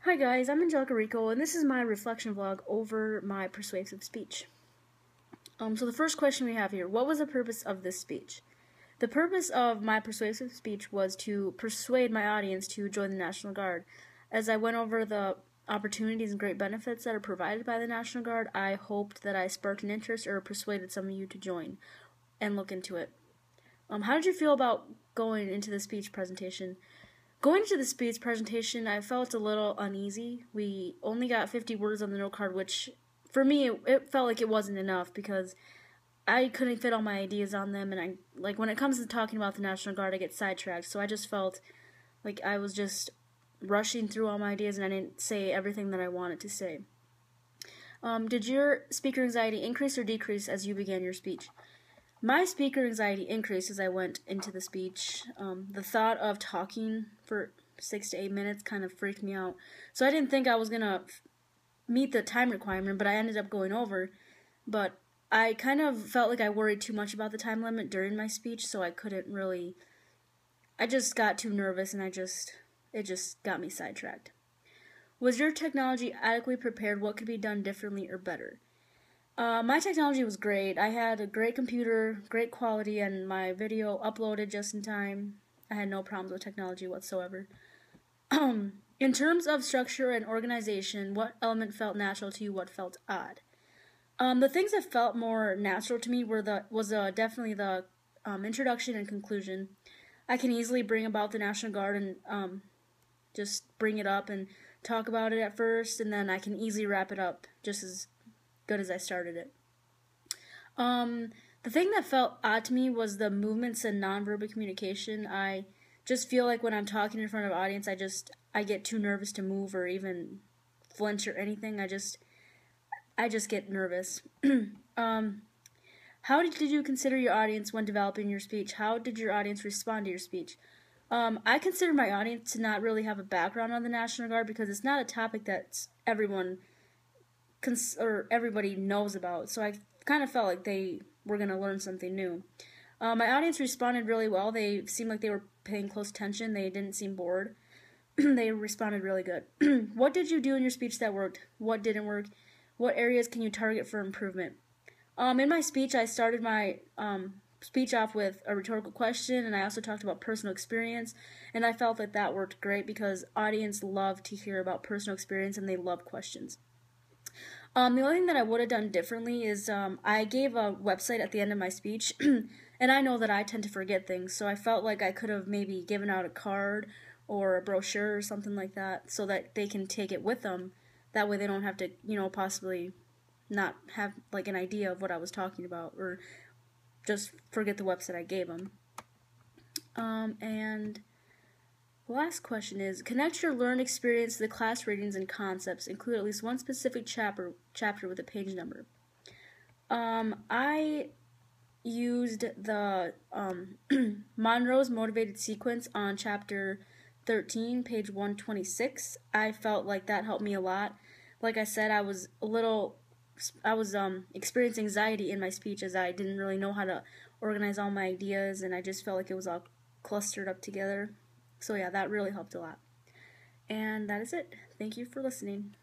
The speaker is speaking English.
Hi guys, I'm Rico, and this is my reflection vlog over my persuasive speech. So the first question we have here, what was the purpose of this speech? The purpose of my persuasive speech was to persuade my audience to join the National Guard. As I went over the opportunities and great benefits that are provided by the National Guard, I hoped that I sparked an interest or persuaded some of you to join and look into it. How did you feel about going into the speech presentation? Going into the speech presentation, I felt a little uneasy. We only got 50 words on the note card, which for me, it felt like it wasn't enough because I couldn't fit all my ideas on them, and when it comes to talking about the National Guard, I get sidetracked, so I just felt like I was just rushing through all my ideas and I didn't say everything that I wanted to say. Did your speaker anxiety increase or decrease as you began your speech? My speaker anxiety increased as I went into the speech. The thought of talking for 6 to 8 minutes kind of freaked me out. So I didn't think I was going to meet the time requirement, but I ended up going over. But I kind of felt like I worried too much about the time limit during my speech, so I couldn't really... I just got too nervous and it just got me sidetracked. Was your technology adequately prepared? What could be done differently or better? My technology was great. I had a great computer, great quality, and my video uploaded just in time. I had no problems with technology whatsoever. In terms of structure and organization, what element felt natural to you? What felt odd? The things that felt more natural to me was definitely the introduction and conclusion. I can easily bring about the National Guard and just bring it up and talk about it at first, and then I can easily wrap it up just as good as I started it. The thing that felt odd to me was the movements and nonverbal communication. I just feel like when I'm talking in front of an audience, I get too nervous to move or even flinch or anything. I just get nervous. How did you consider your audience when developing your speech? How did your audience respond to your speech? I consider my audience to not really have a background on the National Guard because it's not a topic that everybody knows about, so I kind of felt like they were going to learn something new. My audience responded really well. They seemed like they were paying close attention. They didn't seem bored. They responded really good. What did you do in your speech that worked? What didn't work? What areas can you target for improvement? In my speech, I started my speech off with a rhetorical question, and I also talked about personal experience, and I felt that that worked great because audience love to hear about personal experience and they love questions. The only thing that I would have done differently is I gave a website at the end of my speech, and I know that I tend to forget things, so I felt like I could have maybe given out a card or a brochure or something like that so that they can take it with them. That way they don't have to, possibly not have like an idea of what I was talking about or just forget the website I gave them. And the last question is, connect your learned experience to the class readings and concepts. Include at least one specific chapter with a page number. I used the Monroe's Motivated Sequence on chapter 13, page 126. I felt like that helped me a lot. Like I said, I was experiencing anxiety in my speech as I didn't really know how to organize all my ideas, and I just felt like it was all clustered up together. So yeah, that really helped a lot. And that is it. Thank you for listening.